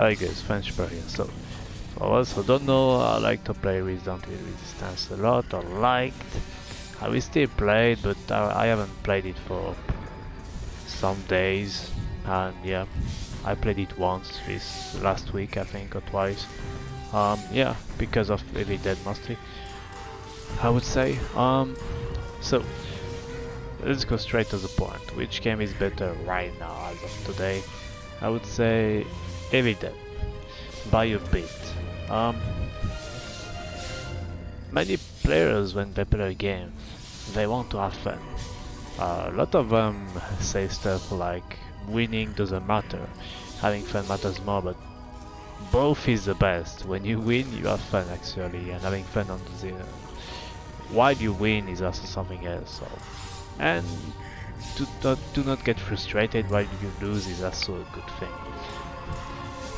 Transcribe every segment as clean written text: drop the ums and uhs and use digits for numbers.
Hi guys, French per here. So, for those who don't know, I like to play Resistance a lot, or liked. I will still play it, but I haven't played it for some days. And yeah, I played it once this last week, I think, or twice. Yeah, because of Heavy Dead mostly, I would say. So, let's go straight to the point. Which game is better right now as of today? I would say Heavy Dead by a bit. Um, Many players, when they play a game, they want to have fun. A lot of them say stuff like winning doesn't matter, having fun matters more, but both is the best. When you win, you have fun actually, and having fun on the while you win is also something else. So, and do not get frustrated while you lose is also a good thing.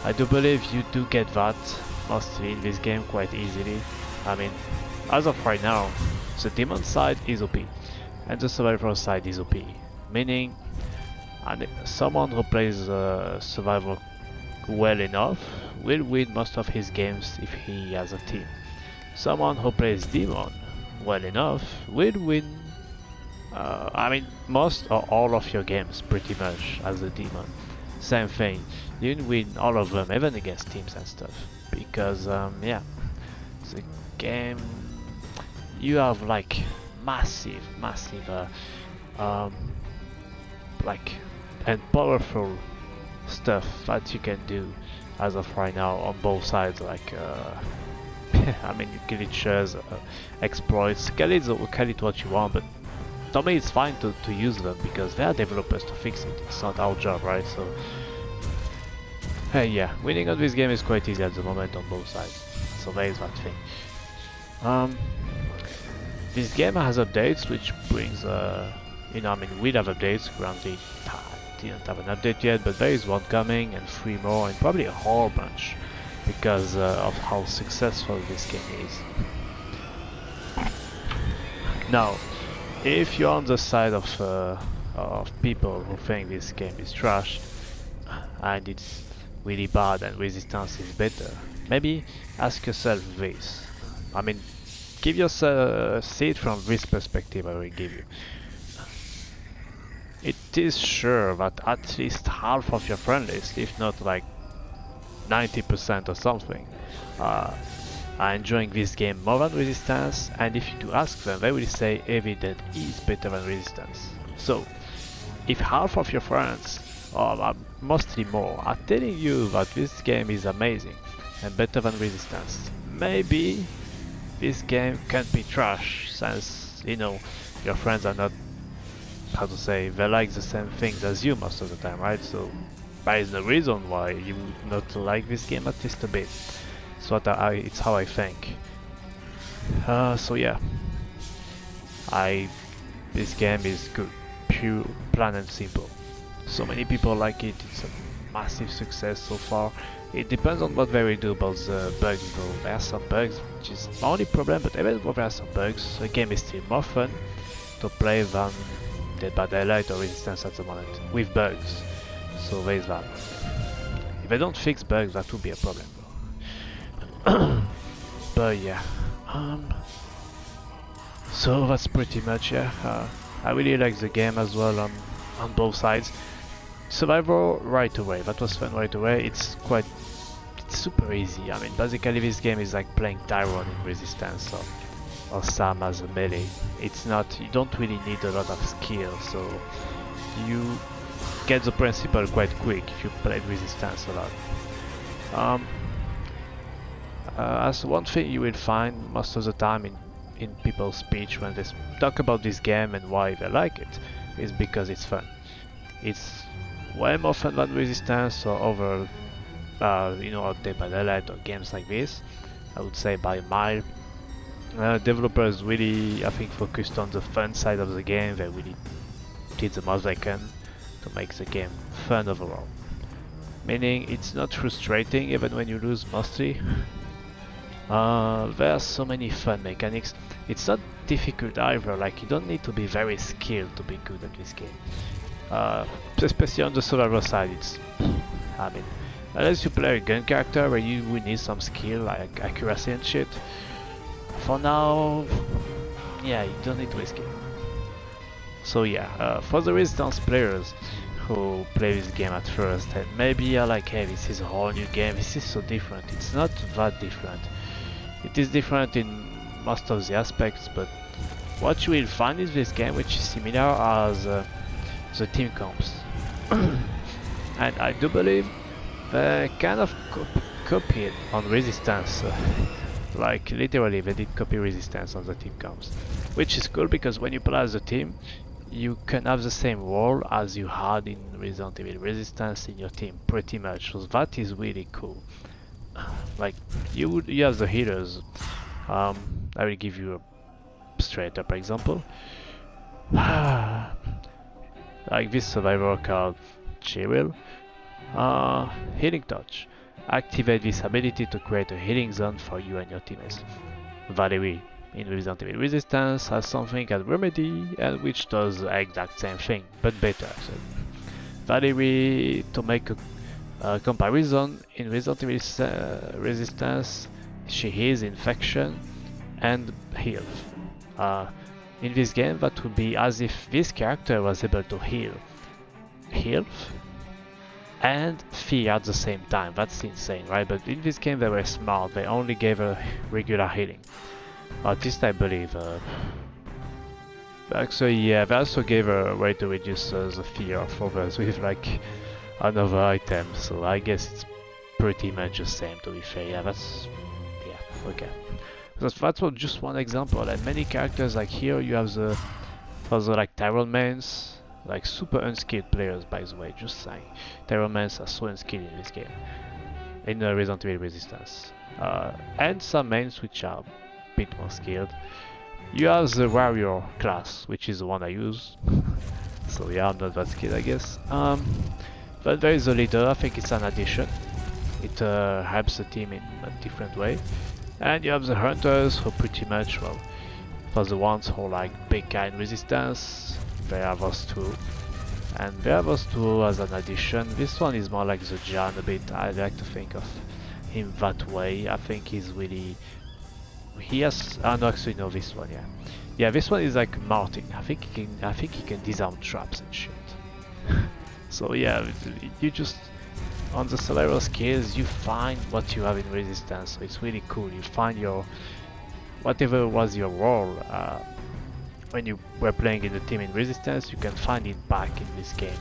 I do believe you do get that mostly in this game quite easily. I mean, as of right now, the demon side is OP and the survivor side is OP, meaning someone who plays survivor well enough will win most of his games if he has a team. Someone who plays demon well enough will win I mean most or all of your games pretty much as a demon. Same thing, you can win all of them even against teams and stuff because yeah, the game you have like massive um, like and powerful stuff that you can do as of right now on both sides, like I mean, glitches, exploits, call it what you want, but to me it's fine to use them because they are developers to fix it. It's not our job, right? So hey, yeah, winning on this game is quite easy at the moment on both sides. So there is that thing. This game has updates, which brings you know, I mean, we'll have updates. Granted, didn't have an update yet, but there is one coming, and 3 more, and probably a whole bunch because of how successful this game is. Now, if you're on the side of people who think this game is trash and it's really bad and Resistance is better, maybe ask yourself this. I mean, give yourself, see it from this perspective I will give you. It is sure that at least half of your friend list, if not like 90% or something, are enjoying this game more than Resistance, and if you do ask them, they will say Heavy Dead is better than Resistance. So, if half of your friends, or mostly more, are telling you that this game is amazing and better than Resistance, maybe this game can't be trash, since, you know, your friends are not, how to say, they like the same things as you most of the time, right? So there is no reason why you would not like this game at least a bit. So it's how I think. So yeah, this game is good, pure, plain and simple. So many people like it. It's a massive success so far. It depends on what they will do about the bugs though. There are some bugs, which is the only problem, but even though there are some bugs, the game is still more fun to play than Dead by Daylight or Resistance at the moment, with bugs. So there is that. If they don't fix bugs, that would be a problem though. But yeah, so that's pretty much, yeah. I really like the game as well on both sides. Survivor right away, that was fun right away. It's super easy. I mean, basically this game is like playing Tyrone in Resistance or Sam as a melee. It's not, you don't really need a lot of skill, so you get the principle quite quick if you play Resistance a lot. As one thing you will find most of the time in people's speech when they talk about this game and why they like it is because it's fun. It's way more fun than Resistance or other, you know, Dead by Daylight or games like this. I would say by a mile. Developers really, I think, focused on the fun side of the game. They really did the most they can to make the game fun overall. Meaning it's not frustrating even when you lose mostly. There are so many fun mechanics. It's not difficult either, like you don't need to be very skilled to be good at this game. Especially on the survivor side, I mean, Unless you play a gun character where you will need some skill like accuracy and shit. For now, yeah, you don't need to risk it. So yeah, for the Resistance players who play this game at first and maybe are like, hey, this is a whole new game, this is so different. It's not that different. It is different in most of the aspects, but what you will find in this game which is similar are the team comps. And I do believe they kind of copied on Resistance. Like literally they did copy Resistance on the team comps. Which is cool because when you play as a team, you can have the same role as you had in Resident Evil Resistance in your team, pretty much. So that is really cool. Like you have the healers. I will give you a straight up example. Like this survivor called Cheryl. Healing touch. Activate this ability to create a healing zone for you and your teammates. Valerie in Resident Evil Resistance has something at Remedy and which does the exact same thing, but better. So, Valerie, to make a comparison, in Resident Evil Resistance she heals infection and health. In this game that would be as if this character was able to heal health and fear at the same time. That's insane, right? But in this game they were smart, they only gave her regular healing. At least I believe. Actually, yeah, they also gave her a way to reduce the fear of others with like another item, so I guess it's pretty much the same to be fair. Yeah, that's... yeah, okay. That's just one example, and many characters like here you have the... for the like Tyrell mains, like super unskilled players by the way, just saying. Tyrell mains are so unskilled in this game. In Resident Evil Resistance. And some mains which are a bit more skilled. You have the warrior class, which is the one I use. So yeah, I'm not that skilled I guess. But there is a leader, I think it's an addition. It helps the team in a different way. And you have the hunters who pretty much, well, for the ones who like big guy in Resistance, they have us too. And they have us too as an addition. This one is more like the Jan a bit, I like to think of him that way. I think he's really... he has... oh no, actually no, this one, yeah. Yeah, this one is like Martin. I think he can disarm traps and shit. So yeah, you just... on the survival skills you find what you have in Resistance, so it's really cool. You find your... whatever was your role when you were playing in the team in Resistance, you can find it back in this game.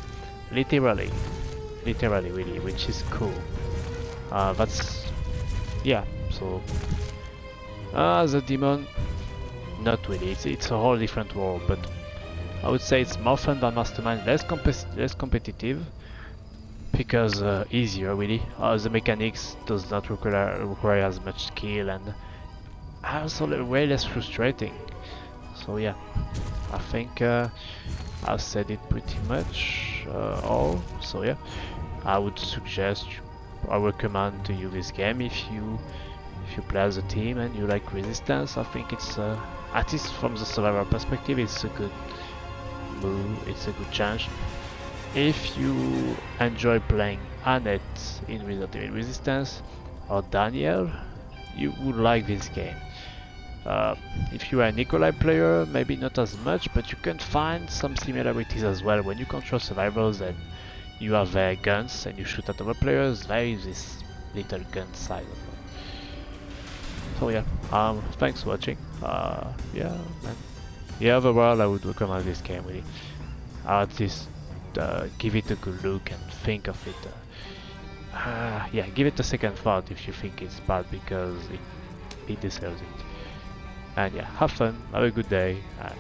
Literally really, which is cool. That's... yeah, so... the demon, not really, it's a whole different world, but I would say it's more fun than Mastermind, less competitive, because easier really. The mechanics does not require as much skill, and also way less frustrating. So yeah, I think I've said it pretty much all. So yeah, I would suggest, I recommend to you this game if you play as a team and you like Resistance. I think it's at least from the survivor perspective, it's a good move, it's a good chance. If you enjoy playing Annette in Resident Evil Resistance or Daniel, you would like this game. If you are a Nikolai player, maybe not as much, but you can find some similarities as well. When you control survivors and you have their guns and you shoot at other players, there is this little gun side of them. So yeah, thanks for watching. Yeah, man. Yeah, overall I would recommend this game really. At least give it a good look and think of it. Yeah, give it a second thought if you think it's bad, because it deserves it. And yeah, have fun, have a good day, and